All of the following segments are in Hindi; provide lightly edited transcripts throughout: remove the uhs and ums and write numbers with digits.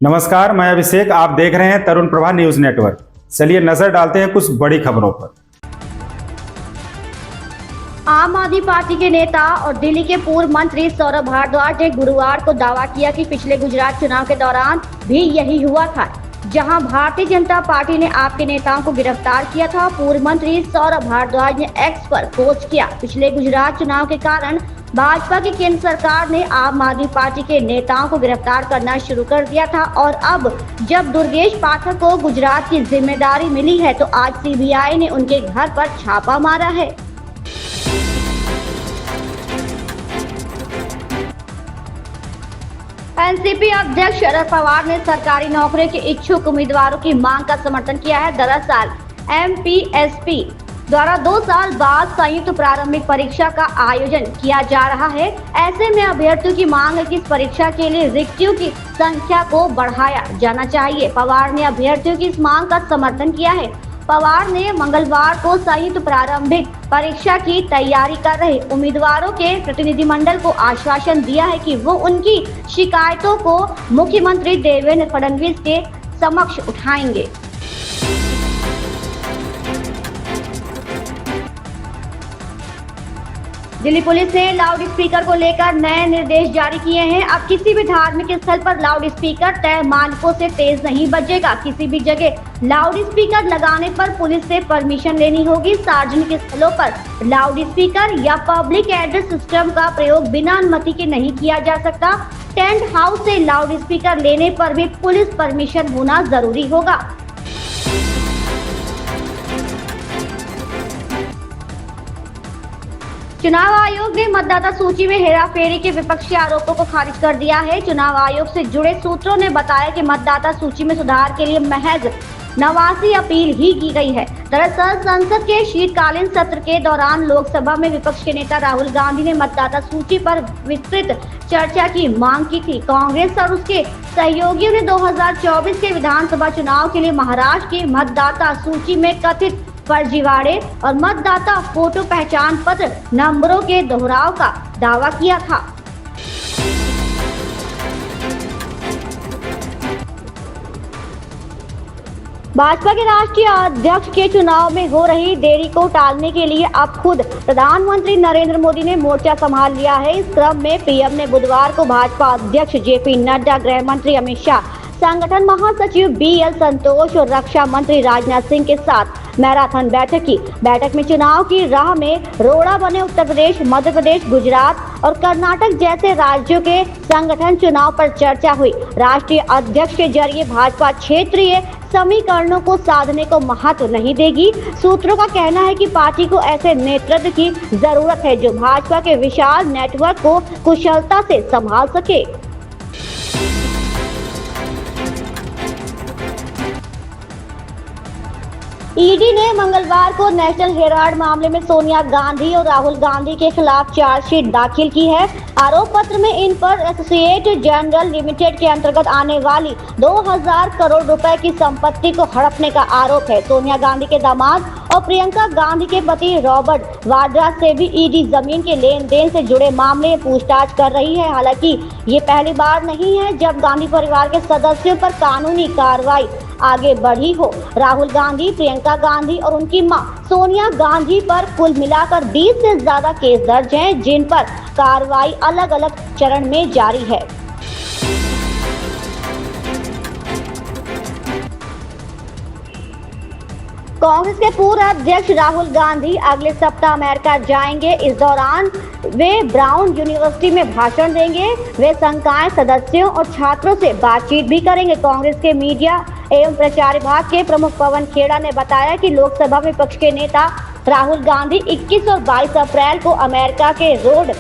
नमस्कार, मैं अभिषेक। आप देख रहे हैं तरुण प्रभा न्यूज नेटवर्क। चलिए नजर डालते हैं कुछ बड़ी खबरों पर। आम आदमी पार्टी के नेता और दिल्ली के पूर्व मंत्री सौरभ भारद्वाज ने गुरुवार को दावा किया कि पिछले गुजरात चुनाव के दौरान भी यही हुआ था, जहां भारतीय जनता पार्टी ने आपके नेताओं को गिरफ्तार किया था। पूर्व मंत्री सौरभ भारद्वाज ने एक्स पर पोस्ट किया, पिछले गुजरात चुनाव के कारण भाजपा की केंद्र सरकार ने आम आदमी पार्टी के नेताओं को गिरफ्तार करना शुरू कर दिया था और अब जब दुर्गेश पाठक को गुजरात की जिम्मेदारी मिली है तो आज सीबीआई ने उनके घर पर छापा मारा है। एनसीपी अध्यक्ष शरद पवार ने सरकारी नौकरी के इच्छुक उम्मीदवारों की मांग का समर्थन किया है। दरअसल एमपीएसपी द्वारा 2 साल बाद संयुक्त प्रारंभिक परीक्षा का आयोजन किया जा रहा है। ऐसे में अभ्यर्थियों की मांग है कि इस परीक्षा के लिए रिक्तियों की संख्या को बढ़ाया जाना चाहिए। पवार ने अभ्यर्थियों की इस मांग का समर्थन किया है। पवार ने मंगलवार को संयुक्त प्रारंभिक परीक्षा की तैयारी कर रहे उम्मीदवारों के प्रतिनिधिमंडल को आश्वासन दिया है कि वो उनकी शिकायतों को मुख्यमंत्री देवेंद्र फडणवीस के समक्ष उठाएंगे। दिल्ली पुलिस ने लाउड स्पीकर को लेकर नए निर्देश जारी किए हैं। अब किसी भी धार्मिक स्थल पर लाउड स्पीकर तय मानकों से तेज नहीं बजेगा। किसी भी जगह लाउड स्पीकर लगाने पर पुलिस से परमिशन लेनी होगी। सार्वजनिक स्थलों पर लाउड स्पीकर या पब्लिक एड्रेस सिस्टम का प्रयोग बिना अनुमति के नहीं किया जा सकता। टेंट हाउस से लाउड स्पीकर लेने पर भी पुलिस परमिशन होना जरूरी होगा। चुनाव आयोग ने मतदाता सूची में हेराफेरी के विपक्षी आरोपों को खारिज कर दिया है। चुनाव आयोग से जुड़े सूत्रों ने बताया कि मतदाता सूची में सुधार के लिए महज 89 अपील ही की गई है। दरअसल संसद के शीतकालीन सत्र के दौरान लोकसभा में विपक्ष के नेता राहुल गांधी ने मतदाता सूची पर विस्तृत चर्चा की मांग की थी। कांग्रेस और उसके सहयोगियों ने 2024 के विधानसभा चुनाव के लिए महाराष्ट्र की मतदाता सूची में कथित फर्जीवाड़े और मतदाता फोटो पहचान पत्र नंबरों के दोहराव का दावा किया था। भाजपा के राष्ट्रीय अध्यक्ष के चुनाव में हो रही देरी को टालने के लिए अब खुद प्रधानमंत्री नरेंद्र मोदी ने मोर्चा संभाल लिया है। इस क्रम में पीएम ने बुधवार को भाजपा अध्यक्ष जेपी नड्डा, गृह मंत्री अमित शाह, संगठन महासचिव बीएल संतोष और रक्षा मंत्री राजनाथ सिंह के साथ मैराथन बैठक की। बैठक में चुनाव की राह में रोड़ा बने उत्तर प्रदेश, मध्य प्रदेश, गुजरात और कर्नाटक जैसे राज्यों के संगठन चुनाव पर चर्चा हुई। राष्ट्रीय अध्यक्ष के जरिए भाजपा क्षेत्रीय समीकरणों को साधने को महत्व नहीं देगी। सूत्रों का कहना है कि पार्टी को ऐसे नेतृत्व की जरूरत है जो भाजपा के विशाल नेटवर्क को कुशलता से संभाल सके। ईडी ने मंगलवार को नेशनल हेराल्ड मामले में सोनिया गांधी और राहुल गांधी के खिलाफ चार्जशीट दाखिल की है। आरोप पत्र में इन पर एसोसिएट जनरल लिमिटेड के अंतर्गत आने वाली 2000 करोड़ रुपए की संपत्ति को हड़पने का आरोप है। सोनिया गांधी के दामाद और प्रियंका गांधी के पति रॉबर्ट वाड्रा से भी ईडी जमीन के लेन देन से जुड़े मामले में पूछताछ कर रही है। हालांकि ये पहली बार नहीं है जब गांधी परिवार के सदस्यों पर कानूनी कार्रवाई आगे बढ़ी हो। राहुल गांधी, प्रियंका गांधी और उनकी मां सोनिया गांधी पर कुल मिलाकर 20 से ज्यादा केस दर्ज हैं, जिन पर कार्रवाई अलग अलग चरण में जारी है। कांग्रेस के पूर्व अध्यक्ष राहुल गांधी अगले सप्ताह अमेरिका जाएंगे। इस दौरान वे ब्राउन यूनिवर्सिटी में भाषण देंगे। वे संकाय सदस्यों और छात्रों से बातचीत भी करेंगे। कांग्रेस के मीडिया एवं प्रचार विभाग के प्रमुख पवन खेड़ा ने बताया कि लोकसभा में विपक्ष के नेता राहुल गांधी 21 और 22 अप्रैल को अमेरिका के रोड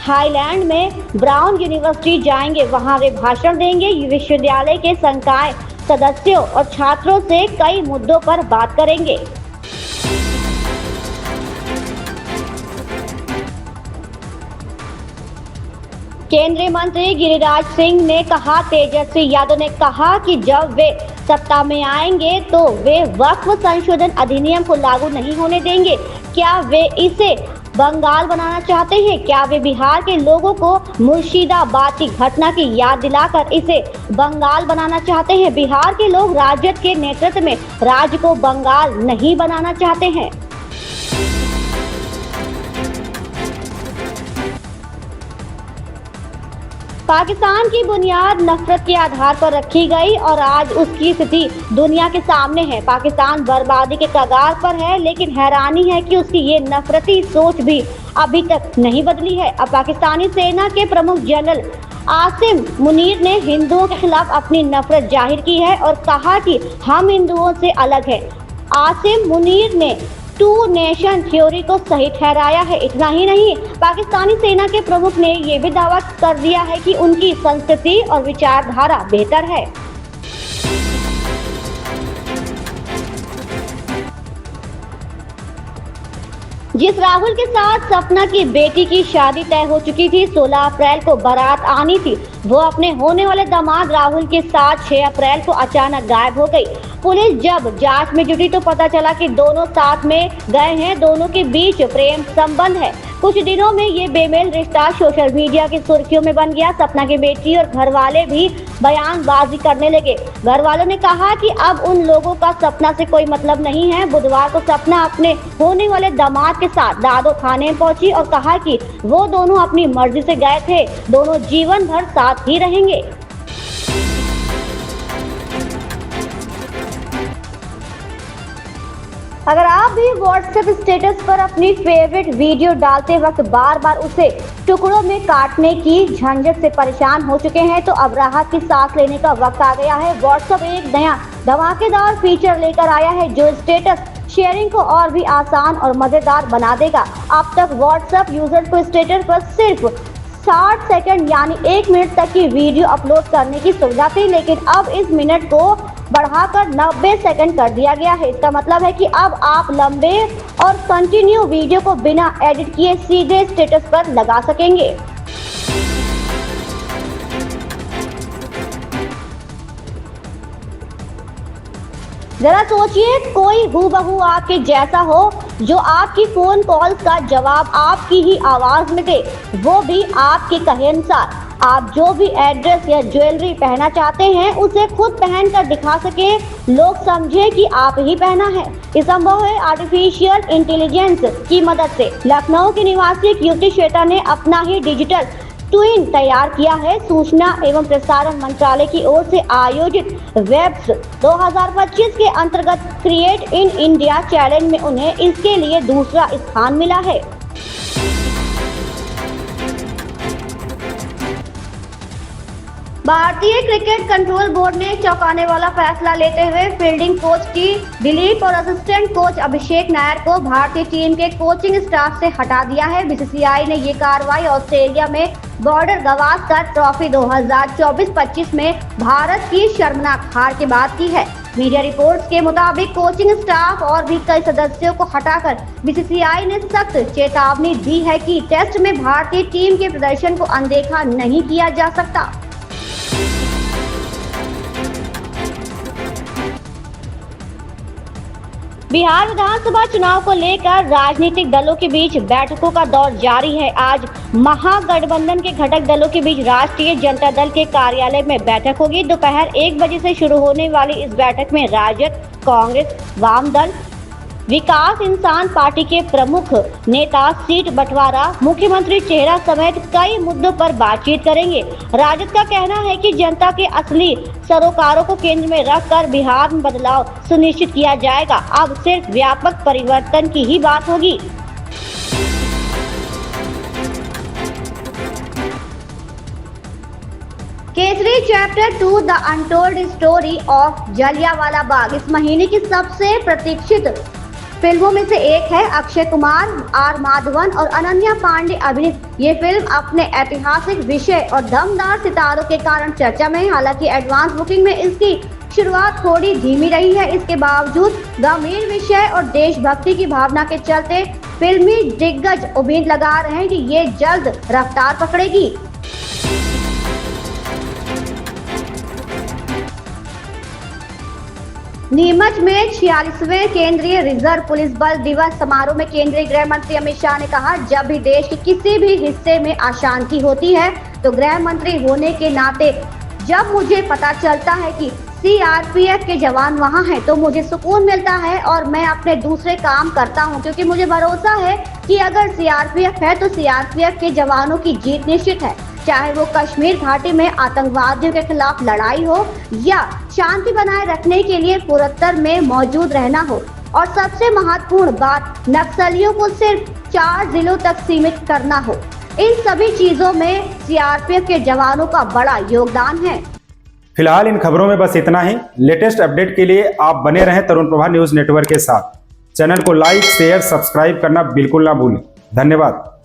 आइलैंड में ब्राउन यूनिवर्सिटी जाएंगे। वहां वे भाषण देंगे। विश्वविद्यालय के संकाय सदस्यों और छात्रों से कई मुद्दों पर बात करेंगे। केंद्रीय मंत्री गिरिराज सिंह ने कहा, तेजस्वी यादव ने कहा कि जब वे सत्ता में आएंगे तो वे वक्फ संशोधन अधिनियम को लागू नहीं होने देंगे। क्या वे इसे बंगाल बनाना चाहते हैं? क्या वे बिहार के लोगों को मुर्शिदाबाद की घटना की याद दिलाकर इसे बंगाल बनाना चाहते हैं? बिहार के लोग राजद के नेतृत्व में राज्य को बंगाल नहीं बनाना चाहते हैं। पाकिस्तान की बुनियाद नफरत के आधार पर रखी गई और आज उसकी स्थिति दुनिया के सामने है। पाकिस्तान बर्बादी के कगार पर है, लेकिन हैरानी है कि उसकी ये नफरती सोच भी अभी तक नहीं बदली है। अब पाकिस्तानी सेना के प्रमुख जनरल आसिम मुनीर ने हिंदुओं के खिलाफ अपनी नफरत जाहिर की है और कहा कि हम हिंदुओं से अलग हैं। आसिम मुनीर ने टू नेशन थ्योरी को सही ठहराया है। इतना ही नहीं, पाकिस्तानी सेना के प्रमुख ने ये भी दावा कर दिया है कि उनकी संस्कृति और विचारधारा बेहतर है। जिस राहुल के साथ सपना की बेटी की शादी तय हो चुकी थी, 16 अप्रैल को बारात आनी थी, वो अपने होने वाले दामाद राहुल के साथ 6 अप्रैल को अचानक गायब हो गई। पुलिस जब जांच में जुटी तो पता चला कि दोनों साथ में गए हैं, दोनों के बीच प्रेम संबंध है। कुछ दिनों में ये बेमेल रिश्ता सोशल मीडिया की सुर्खियों में बन गया। सपना की बेटी और घर वाले भी बयानबाजी करने लगे। घर वालों ने कहा कि अब उन लोगों का सपना से कोई मतलब नहीं है। बुधवार को सपना अपने होने वाले दामाद के साथ दादो थाने पहुंची और कहा कि वो दोनों अपनी मर्जी से गए थे, दोनों जीवन भर साथ ही रहेंगे। अगर आप भी व्हाट्सएप स्टेटस पर अपनी फेवरेट वीडियो डालते वक्त बार बार उसे टुकड़ों में काटने की झंझट से परेशान हो चुके हैं, तो अब राहत की सांस लेने का वक्त आ गया है। व्हाट्सएप एक नया धमाकेदार फीचर लेकर आया है जो स्टेटस शेयरिंग को और भी आसान और मजेदार बना देगा। अब तक व्हाट्सएप यूजर को स्टेटस पर सिर्फ 60 सेकंड यानी 1 मिनट तक की वीडियो अपलोड करने की सुविधा थी, लेकिन अब इस मिनट को बढ़ाकर 90 सेकंड कर दिया गया है। इसका मतलब है कि अब आप लंबे और कंटिन्यू वीडियो को बिना एडिट किए सीधे स्टेटस पर लगा सकेंगे। जरा सोचिए, कोई हूबहू आपके जैसा हो जो आपकी फोन कॉल्स का जवाब आपकी ही आवाज में दे, वो भी आपके कहे अनुसार। आप जो भी एड्रेस या ज्वेलरी पहनना चाहते हैं उसे खुद पहन कर दिखा सके, लोग समझे कि आप ही पहना है। ये संभव है आर्टिफिशियल इंटेलिजेंस की मदद से। लखनऊ की निवासी युवती श्वेता ने अपना ही डिजिटल ट्विन तैयार किया है। सूचना एवं प्रसारण मंत्रालय की ओर से आयोजित वेब्स 2025 के अंतर्गत क्रिएट इन इंडिया चैलेंज में उन्हें इसके लिए दूसरा स्थान मिला है। भारतीय क्रिकेट कंट्रोल बोर्ड ने चौंकाने वाला फैसला लेते हुए फील्डिंग कोच टी दिलीप और असिस्टेंट कोच अभिषेक नायर को भारतीय टीम के कोचिंग स्टाफ से हटा दिया है। बीसीसीआई ने ये कार्रवाई ऑस्ट्रेलिया में बॉर्डर गावस्कर ट्रॉफी 2024-25 में भारत की शर्मनाक हार के बाद की है। मीडिया रिपोर्ट्स के मुताबिक कोचिंग स्टाफ और भी कई सदस्यों को हटाकर बीसीसीआई ने सख्त चेतावनी दी है कि टेस्ट में भारतीय टीम के प्रदर्शन को अनदेखा नहीं किया जा सकता। बिहार विधानसभा चुनाव को लेकर राजनीतिक दलों के बीच बैठकों का दौर जारी है। आज महागठबंधन के घटक दलों के बीच राष्ट्रीय जनता दल के कार्यालय में बैठक होगी। दोपहर 1 बजे से शुरू होने वाली इस बैठक में राजद, कांग्रेस, वाम दल, विकास इंसान पार्टी के प्रमुख नेता सीट बंटवारा, मुख्यमंत्री चेहरा समेत कई मुद्दों पर बातचीत करेंगे। राजद का कहना है कि जनता के असली सरोकारों को केंद्र में रखकर बिहार में बदलाव सुनिश्चित किया जाएगा। अब सिर्फ व्यापक परिवर्तन की ही बात होगी। Kesari chapter 2 the untold story of Jallianwala Bagh इस महीने की सबसे प्रतीक्षित फिल्मों में से एक है। अक्षय कुमार, आर माधवन और अनन्या पांडे अभिनीत ये फिल्म अपने ऐतिहासिक विषय और दमदार सितारों के कारण चर्चा में है। हालांकि एडवांस बुकिंग में इसकी शुरुआत थोड़ी धीमी रही है। इसके बावजूद गंभीर विषय और देशभक्ति की भावना के चलते फिल्मी दिग्गज उम्मीद लगा रहे हैं कि ये जल्द रफ्तार पकड़ेगी। नीमच में 46वें केंद्रीय रिजर्व पुलिस बल दिवस समारोह में केंद्रीय गृह मंत्री अमित शाह ने कहा, जब भी देश के किसी भी हिस्से में अशांति होती है तो गृह मंत्री होने के नाते जब मुझे पता चलता है कि सीआरपीएफ के जवान वहां हैं तो मुझे सुकून मिलता है और मैं अपने दूसरे काम करता हूं, क्योंकि मुझे भरोसा है कि अगर सीआरपीएफ है तो सीआरपीएफ के जवानों की जीत निश्चित है। चाहे वो कश्मीर घाटी में आतंकवादियों के खिलाफ लड़ाई हो या शांति बनाए रखने के लिए पूर्वोत्तर में मौजूद रहना हो। और सबसे महत्वपूर्ण बात, नक्सलियों को सिर्फ 4 जिलों तक सीमित करना हो। इन सभी चीजों में सीआरपीएफ के जवानों का बड़ा योगदान है। फिलहाल इन खबरों में बस इतना ही। लेटेस्ट अपडेट के लिए आप बने रहें तरुण प्रभा न्यूज नेटवर्क के साथ। चैनल को लाइक, शेयर, सब्सक्राइब करना बिल्कुल ना भूलें। धन्यवाद।